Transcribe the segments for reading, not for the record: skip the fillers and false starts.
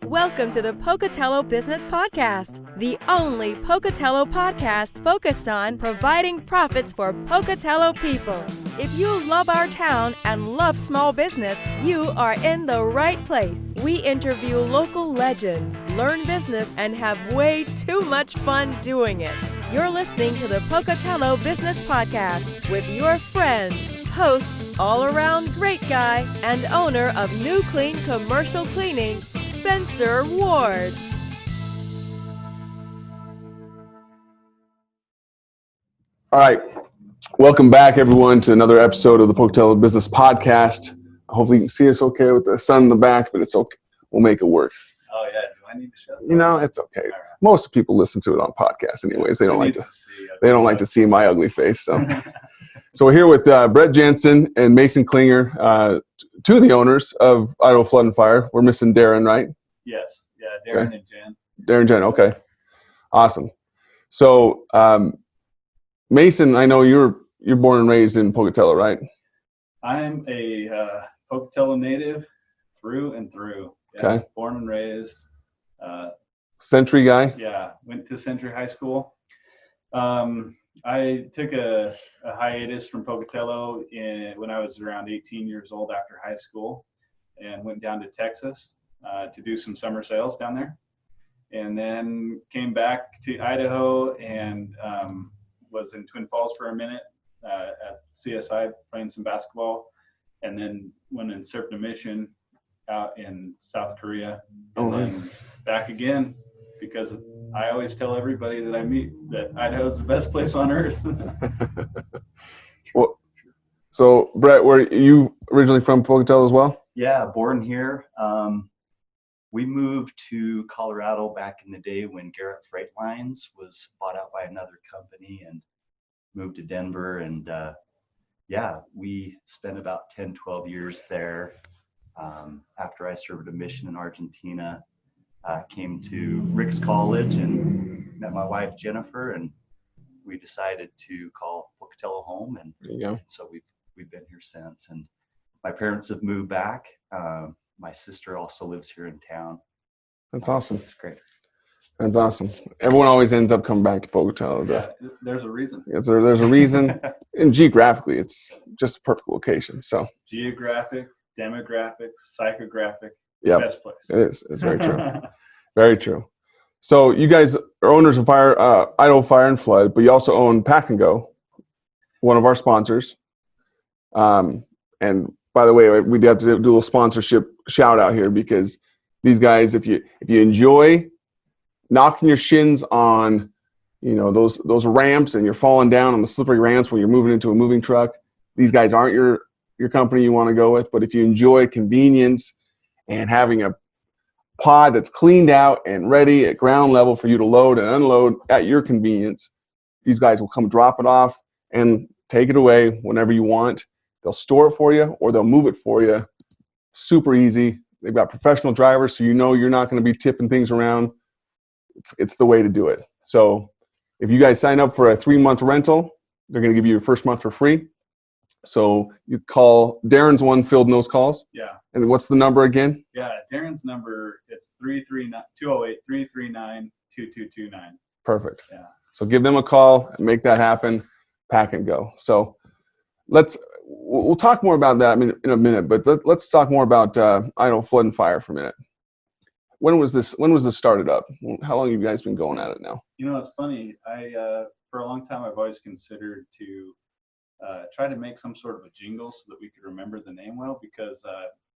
Welcome to the Pocatello Business Podcast, the only Pocatello podcast focused on providing profits for Pocatello people. If you love our town and love small business, you are in the right place. We interview local legends, learn business, and have way too much fun doing it. You're listening to the Pocatello Business Podcast with your friend, host, all-around great guy, and owner of New Clean Commercial Cleaning, Spencer Ward. All right. Welcome back, everyone, to another episode of the Pocatello Business Podcast. Hopefully you can see us okay with the sun in the back, but it's okay. We'll make it work. Oh, yeah. Do I need to shut It's okay. Right. Most people listen to it on podcasts anyways. They don't like to see my ugly face. So we're here with Bret Jensen and Mason Klinger, two of the owners of Idaho Flood and Fire. We're missing Darren, right? Yes. Yeah, Darren and Jen. Darren and Jen, okay. Awesome. So, Mason, I know you're born and raised in Pocatello, right? I'm a Pocatello native through and through. Yeah, okay. Born and raised. Century guy? Yeah, went to Century High School. I took a hiatus from Pocatello when I was around 18 years old after high school and went down to Texas to do some summer sales down there. And then came back to Idaho and was in Twin Falls for a minute at CSI playing some basketball, and then went and served a mission out in South Korea, and then back again, because I always tell everybody that I meet that Idaho is the best place on earth. Well, so Bret, were you originally from Pocatello as well? Yeah, born here. We moved to Colorado back in the day when Garrett Freight Lines was bought out by another company, and moved to Denver. And we spent about 10, 12 years there. After I served a mission in Argentina, came to Rick's College and met my wife, Jennifer, and we decided to call Pocatello home. And there you go. So we've been here since. And my parents have moved back. My sister also lives here in town. That's awesome. It's great. That's awesome. Everyone always ends up coming back to Pocatello. Yeah, there's a reason. There's a reason. And geographically, it's just a perfect location. So geographic, demographic, psychographic, best place. It is. It's very true. Very true. So you guys are owners of Idaho Fire and Flood, but you also own Pack and Go, one of our sponsors. And by the way, we do have to do a little sponsorship shout out here, because these guys, if you enjoy knocking your shins on, those ramps, and you're falling down on the slippery ramps when you're moving into a moving truck, these guys aren't your company you want to go with. But if you enjoy convenience and having a pod that's cleaned out and ready at ground level for you to load and unload at your convenience, these guys will come drop it off and take it away whenever you want. They'll store it for you, or they'll move it for you. Super easy. They've got professional drivers, so you're not going to be tipping things around. It's the way to do it. So if you guys sign up for a 3-month rental, they're going to give you your first month for free. So you call Darren's one, filled in those calls. Yeah. And what's the number again? Yeah, Darren's number, it's 208-339-2229. Perfect. Yeah. So give them a call and make that happen. Pack and Go. So we'll talk more about that in a minute, but let's talk more about Idaho Flood and Fire for a minute. When was this started up? How long have you guys been going at it now? It's funny. For a long time, I've always considered to try to make some sort of a jingle so that we could remember the name well, because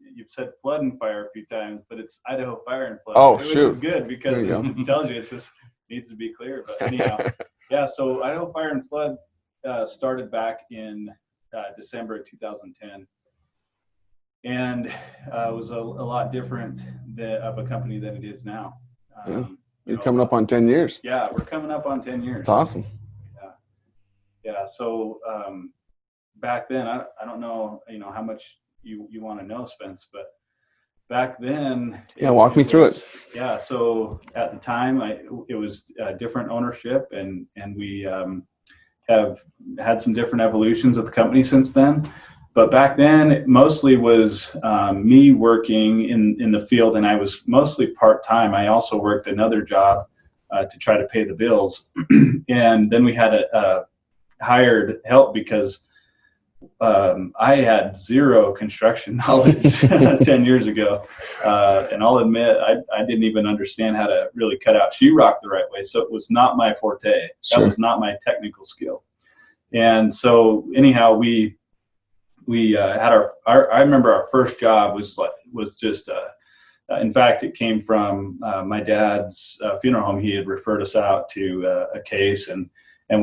you've said Flood and Fire a few times, but it's Idaho Fire and Flood, which is good, because it tells you it just needs to be clear. But anyhow, yeah, so Idaho Fire and Flood started back in December of 2010. And it was a lot different of a company than it is now. You're coming up on 10 years. Yeah, we're coming up on 10 years. That's awesome. Yeah. So back then, I don't know, how much you want to know, Spence, but back then. Yeah, walk me through it. Yeah. So at the time, it was different ownership, and we have had some different evolutions of the company since then. But back then, it mostly was me working in the field, and I was mostly part-time. I also worked another job to try to pay the bills. And then we had a hired help because I had zero construction knowledge 10 years ago. And I'll admit, I didn't even understand how to really cut out sheetrock the right way. So it was not my forte. Sure. That was not my technical skill. And so anyhow, we had I remember our first job was just, in fact, it came from my dad's funeral home. He had referred us out to a case, and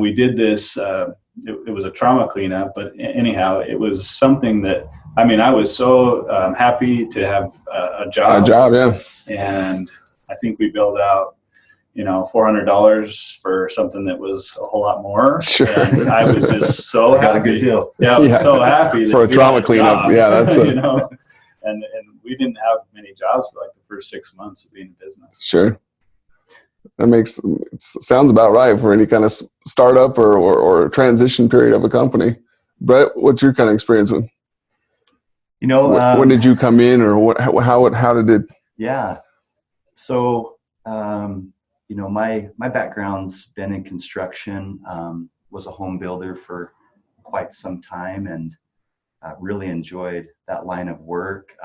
we did this. It was a trauma cleanup, but anyhow, it was something that, I mean, I was so happy to have a job. A job, yeah. And I think we billed out, $400 for something that was a whole lot more. Sure. And I was just so happy. Got a good deal. Yeah, I was so happy for a trauma cleanup. Job, Yeah, that's and we didn't have many jobs for like the first 6 months of being in business. Sure. It sounds about right for any kind of startup or transition period of a company. Bret, what's your kind of experience with? When did you come in, or how did it? Yeah. So, my background's been in construction, was a home builder for quite some time, and really enjoyed that line of work.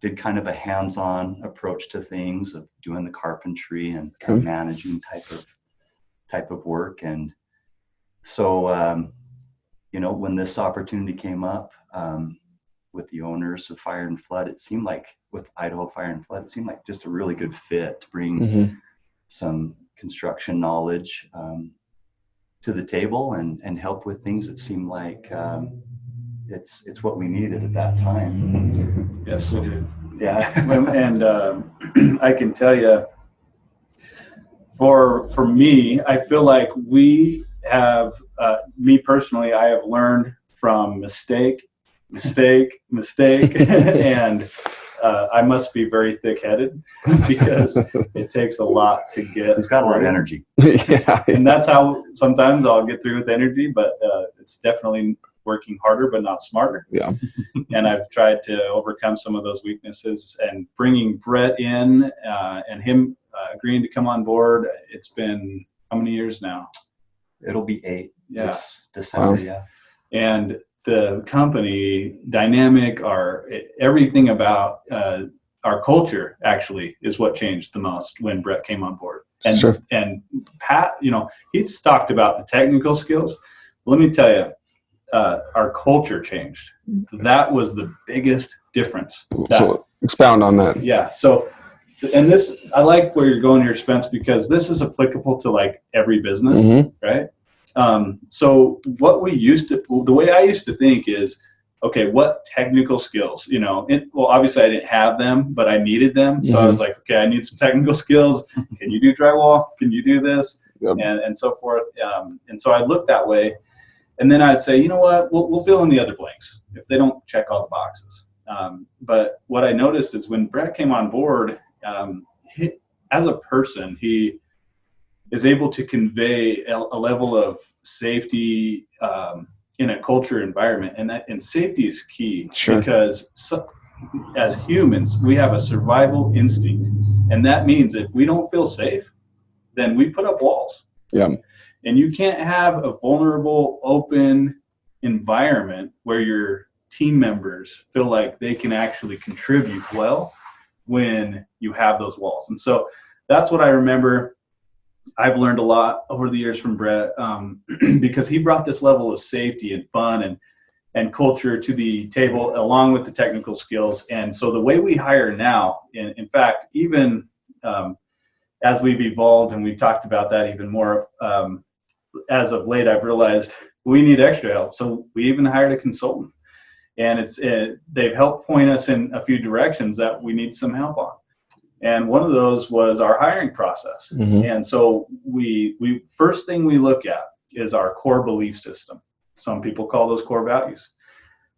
Did kind of a hands-on approach to things of doing the carpentry and managing type of work. And so, when this opportunity came up with the owners of Fire and Flood, it seemed like with Idaho Fire and Flood, it seemed like just a really good fit to bring some construction knowledge to the table and help with things that seemed like it's what we needed at that time. Yes, we did. Yeah. And I can tell you, for me, I feel like we have, me personally, I have learned from mistake, and I must be very thick-headed because it takes a lot to get. He's got a lot of energy. Yeah. And that's how sometimes I'll get through with energy, but it's definitely working harder, but not smarter. Yeah. And I've tried to overcome some of those weaknesses, and bringing Bret in and him agreeing to come on board. It's been how many years now? It'll be 8 this December. Wow. Yeah. And the company dynamic, everything about our culture actually is what changed the most when Bret came on board. And Sure. And Pat, he's talked about the technical skills. Let me tell you, our culture changed. That was the biggest difference. So expound on that. Yeah. So, and this, I like where you're going here, Spence, because this is applicable to like every business, right? So what the way I used to think is, okay, what technical skills, well, obviously I didn't have them, but I needed them. So I was like, okay, I need some technical skills. Can you do drywall? Can you do this? Yep. And so forth. And so I looked that way. And then I'd say, you know what, we'll fill in the other blanks if they don't check all the boxes. But what I noticed is when Bret came on board, as a person, he is able to convey a level of safety in a culture environment. And safety is key. Sure. Because as humans, we have a survival instinct. And that means if we don't feel safe, then we put up walls. Yeah. And you can't have a vulnerable, open environment where your team members feel like they can actually contribute well when you have those walls. And so that's what I remember. I've learned a lot over the years from Bret because he brought this level of safety and fun and culture to the table along with the technical skills. And so the way we hire now, in fact, even as we've evolved, and we talked about that even more, as of late, I've realized we need extra help. So we even hired a consultant, and they've helped point us in a few directions that we need some help on. And one of those was our hiring process. And so we first thing we look at is our core belief system. Some people call those core values.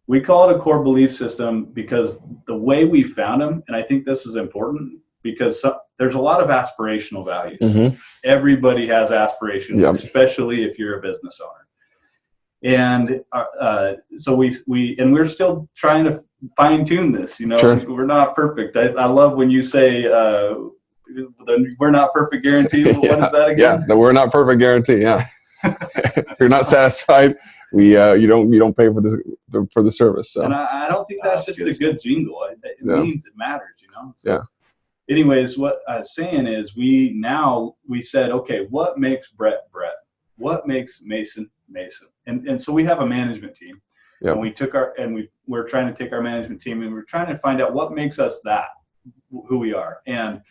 We call it a core belief system because the way we found them, and I think this is important because there's a lot of aspirational values. Everybody has aspirations, especially if you're a business owner. And so we're still trying to fine tune this, you know. Sure. We're not perfect. I love when you say we're not perfect guarantee. Yeah. What is that again? Yeah, the we're not perfect guarantee. Yeah. If you're not satisfied, you don't pay for the service. So. And I don't think that's just a good jingle. It means it matters, you know. So, yeah. Anyways, what I was saying is we said, okay, what makes Bret Bret? What makes Mason Mason? And so we have a management team. Yep. And we're trying to take our management team and we're trying to find out what makes us who we are, and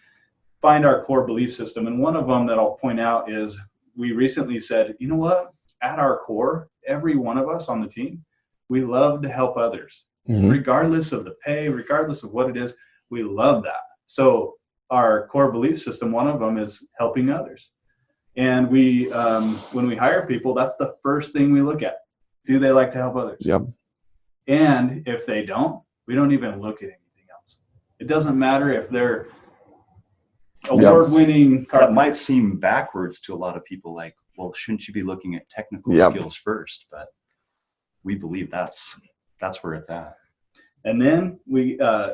find our core belief system. And one of them that I'll point out is we recently said, you know what? At our core, every one of us on the team, we love to help others, regardless of the pay, regardless of what it is. We love that. So our core belief system, one of them is helping others. And we, when we hire people, that's the first thing we look at. Do they like to help others? Yep. And if they don't, we don't even look at anything else. It doesn't matter if they're award-winning. That might seem backwards to a lot of people, like, well, shouldn't you be looking at technical skills first? But we believe that's where it's at. And then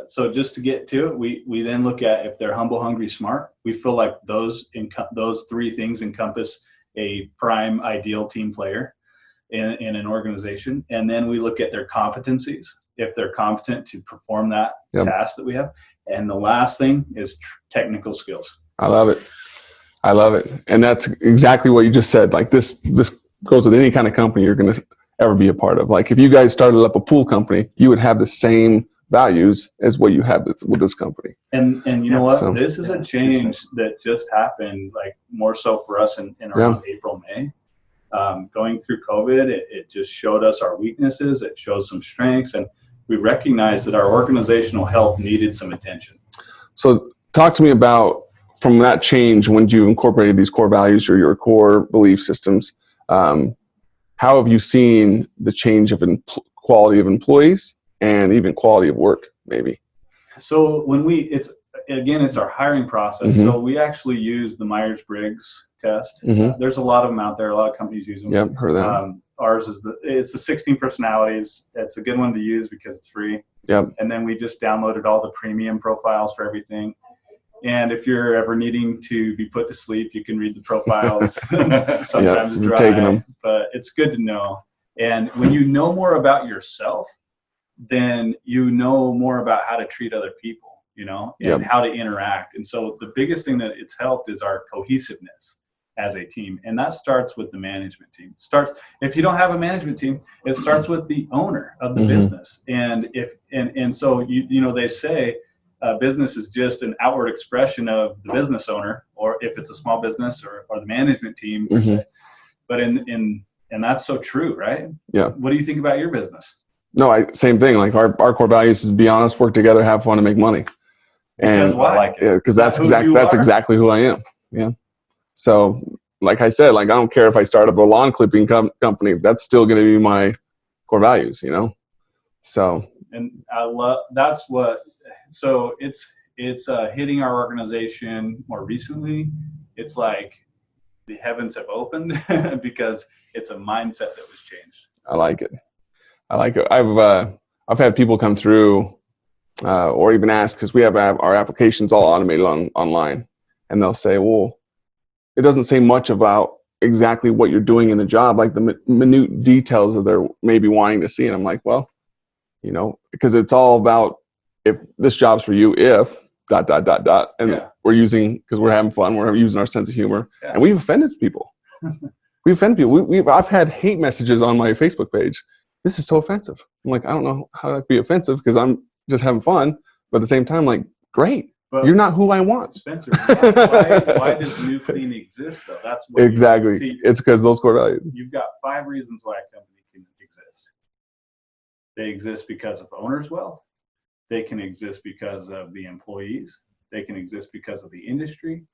so just to get to it, we then look at if they're humble, hungry, smart. We feel like those three things encompass a prime ideal team player in an organization. And then we look at their competencies, if they're competent to perform that task that we have. And the last thing is technical skills. I love it. And that's exactly what you just said. Like this goes with any kind of company you're going to ever be a part of. Like if you guys started up a pool company, you would have the same values as what you have with this company. And you know what? So, this is a change that just happened, like more so for us in around April, May. Going through COVID, it just showed us our weaknesses. It shows some strengths, and we recognized that our organizational health needed some attention. So talk to me about, from that change, when you incorporated these core values or your core belief systems, how have you seen the change of quality of employees and even quality of work, maybe? So when it's our hiring process. So we actually use the Myers-Briggs test. There's a lot of them out there. A lot of companies use them. Yep, heard that. Ours is it's the 16 personalities. It's a good one to use because it's free. Yep. And then we just downloaded all the premium profiles for everything. And if you're ever needing to be put to sleep, you can read the profiles. Sometimes dry, taking them. But it's good to know. And when you know more about yourself, then you know more about how to treat other people, you know, and how to interact. And so the biggest thing that it's helped is our cohesiveness as a team. And that starts with the management team. If you don't have a management team, it starts with the owner of the business. And so you know, they say, business is just an outward expression of the business owner, or if it's a small business or the management team per se. But and that's so true, right? Yeah. What do you think about your business? No, same thing. Like our core values is be honest, work together, have fun, and make money. And why? I like it. Because that's exactly who I am. Yeah. So like I said, like I don't care if I start up a lawn clipping company, that's still going to be my core values, you know? So. And I love, so it's hitting our organization more recently. It's like the heavens have opened because it's a mindset that was changed. I like it. I've had people come through or even ask, because we have our applications all automated online, and they'll say, well, it doesn't say much about exactly what you're doing in the job, like the minute details that they're maybe wanting to see. And I'm like, well, you know, because it's all about, if this job's for you, if ... And we're using, because we're having fun, we're using our sense of humor, and we've offended people. I've had hate messages on my Facebook page. This is so offensive. I'm like, I don't know how that could be offensive, because I'm just having fun. But at the same time, like, great. But you're not who I want. Spencer, why does New Clean exist, though? That's what exactly. It's because those core values. You've got 5 reasons why a company can exist. They exist because of owner's wealth. They can exist because of the employees. They can exist because of the industry.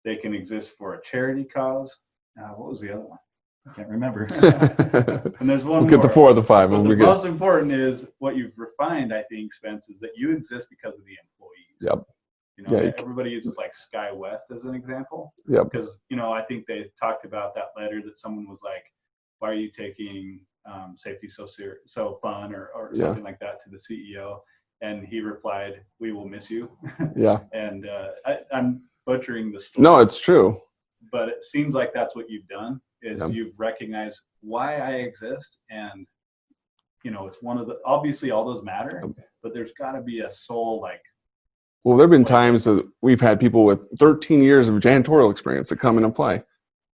They can exist for a charity cause. What was the other one? I can't remember. And there's one more. Get the 4 of the 5. But the most important is what you've refined, I think, Spence, is that you exist because of the employees. Yep. You know, everybody uses like Sky West as an example. Yep. Because, you know, I think they talked about that letter that someone was like, why are you taking safety so fun or something like that to the CEO. And he replied, "We will miss you." Yeah. And I'm butchering the story. No, it's true. But it seems like that's what you've done is Yeah. you've recognized why I exist. And, it's one of the, obviously all those matter, but there's got to be a soul like. Well, there have been times that we've had people with 13 years of janitorial experience that come in and play.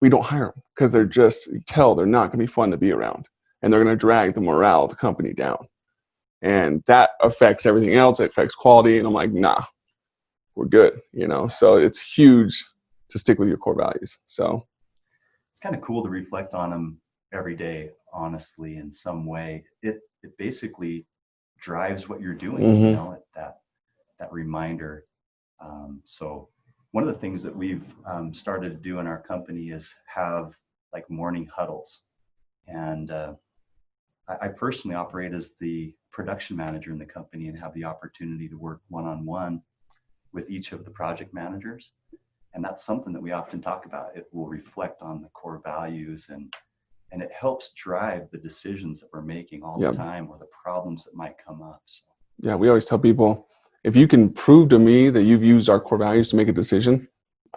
We don't hire them because they're just, you tell they're not going to be fun to be around. And they're going to drag the morale of the company down. And that affects everything else. It affects quality. And I'm like, nah, we're good. So it's huge to stick with your core values. So it's kind of cool to reflect on them every day, honestly, in some way. It basically drives what you're doing, Mm-hmm. That reminder. So one of the things that we've started to do in our company is have like morning huddles. And I personally operate as the production manager in the company and have the opportunity to work one-on-one with each of the project managers. And that's something that we often talk about. It will reflect on the core values and it helps drive the decisions that we're making all the time or the problems that might come up. So. Yeah, we always tell people, if you can prove to me that you've used our core values to make a decision,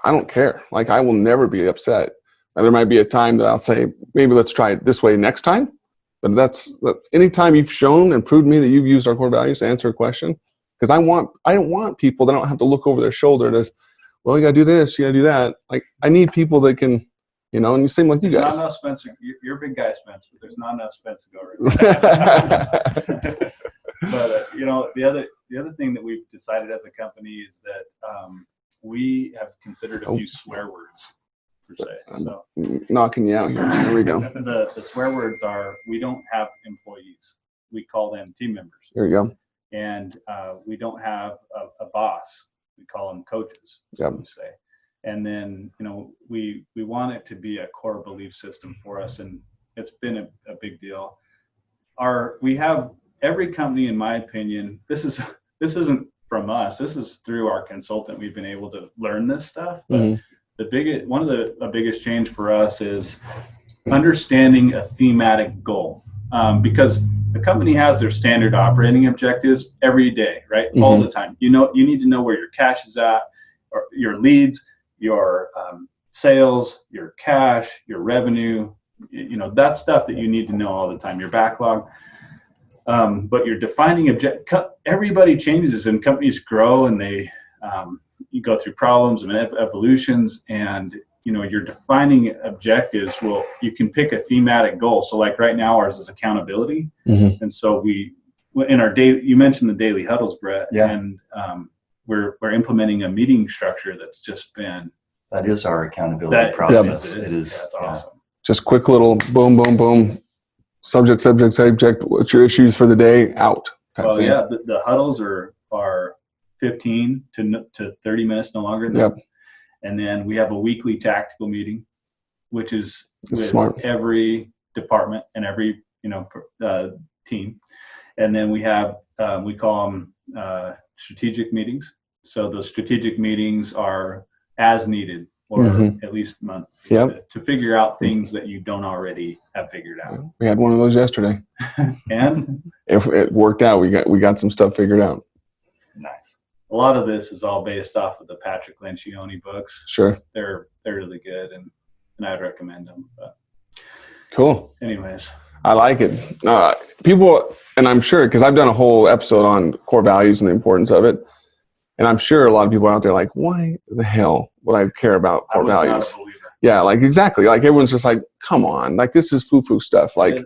I don't care. Like, I will never be upset. Now, there might be a time that I'll say, maybe let's try it this way next time. But anytime you've shown and proved to me that you've used our core values to answer a question, because I don't want people that don't have to look over their shoulder to, well, you got to do this, you got to do that. Like, I need people that can, and you seem like you guys. There's not enough Spencer. You're a big guy, Spence, but there's not enough Spence to go around. But the other thing that we've decided as a company is that we have considered a few swear words per se. So knocking you out here. There we go. The swear words are: we don't have employees. We call them team members. There you go. And we don't have a boss. We call them coaches. Yep. We say. And then we want it to be a core belief system for us, and it's been a big deal. We have every company, in my opinion. This isn't from us. This is through our consultant. We've been able to learn this stuff. But one of the biggest change for us is understanding a thematic goal, because the company has their standard operating objectives every day, right? Mm-hmm. All the time. You need to know where your cash is at, or your leads, your sales, your cash, your revenue. That's stuff that you need to know all the time. Your backlog. But you're defining everybody changes and companies grow and you go through problems and evolutions, and you're defining objectives. Well, you can pick a thematic goal. So like right now ours is accountability. Mm-hmm. And so in our you mentioned the daily huddles, Brett. Yeah. And we're implementing a meeting structure that's just been. That is our accountability process. Yeah, it is. That's awesome. Just quick little boom, boom, boom. Subject. What's your issues for the day? Out. Well, thing. Yeah, the huddles are 15 to 30 minutes, no longer than that. And then we have a weekly tactical meeting, which is with smart. Every department and every team. And then we have we call them strategic meetings. So those strategic meetings are as needed, or at least monthly, to figure out things that you don't already have figured out. We had one of those yesterday, and if it worked out, we got some stuff figured out. Nice. A lot of this is all based off of the Patrick Lencioni books. Sure, they're really good, and I'd recommend them. But cool. Anyways, I like it. People, and I'm sure because I've done a whole episode on core values and the importance of it. And I'm sure a lot of people out there are like, why the hell would I care about core values? Yeah, like exactly. Like everyone's just like, come on, like this is foo-foo stuff. Like,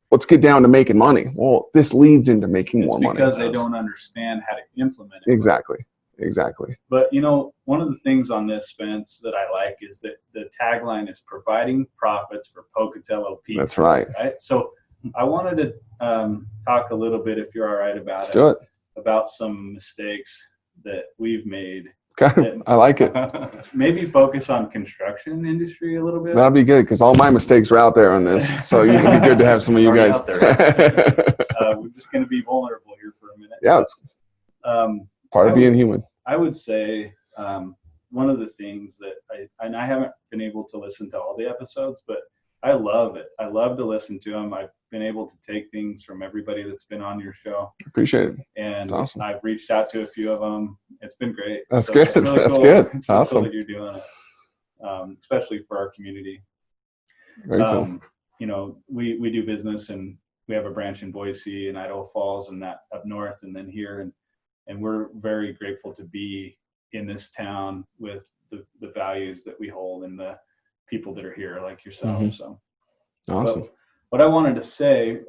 let's get down to making money. Well, this leads into making more money. Because they don't understand how to implement it. Exactly. But one of the things on this, Spence, that I like is that the tagline is providing profits for Pocatello people. That's right. Right. So I wanted to talk a little bit, if you're all right about Let's do it. About some mistakes that we've made. Okay. I like it. Maybe focus on construction industry a little bit. That'd be good because all my mistakes are out there on this. So it'd be good to have some of you guys. Out there. We're just going to be vulnerable here for a minute. Yeah, it's part of being human. I would say one of the things that I haven't been able to listen to all the episodes, but I love it. I love to listen to them. I've been able to take things from everybody that's been on your show. Appreciate it. And That's awesome. I've reached out to a few of them. It's been great. That's So good. it's really That's cool. good. It's really Awesome. cool that you're doing it, especially for our community. Very cool. You know, we do business, and we have a branch in Boise and Idaho Falls and that up north, and then here. And we're very grateful to be in this town with the values that we hold and the people that are here like yourself. Mhm. So Awesome. but what I wanted to say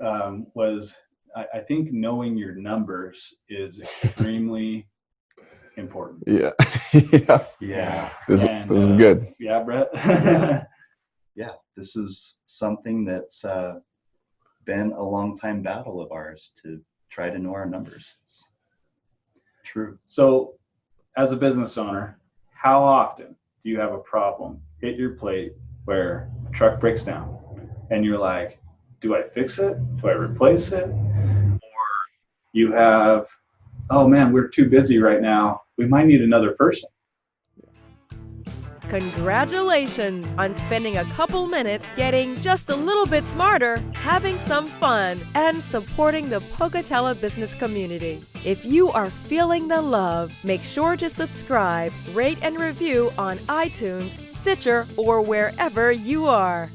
was I think knowing your numbers is extremely important. Yeah. Yeah. Yeah. This is good. Yeah, Brett. Yeah. This is something that's been a long time battle of ours to try to know our numbers. It's true. So as a business owner, how often do you have a problem hit your plate where a truck breaks down and you're like, do I fix it? Do I replace it? Or you have, oh man, we're too busy right now. We might need another person. Congratulations on spending a couple minutes getting just a little bit smarter, having some fun, and supporting the Pocatello business community. If you are feeling the love, make sure to subscribe, rate, and review on iTunes, Stitcher, or wherever you are.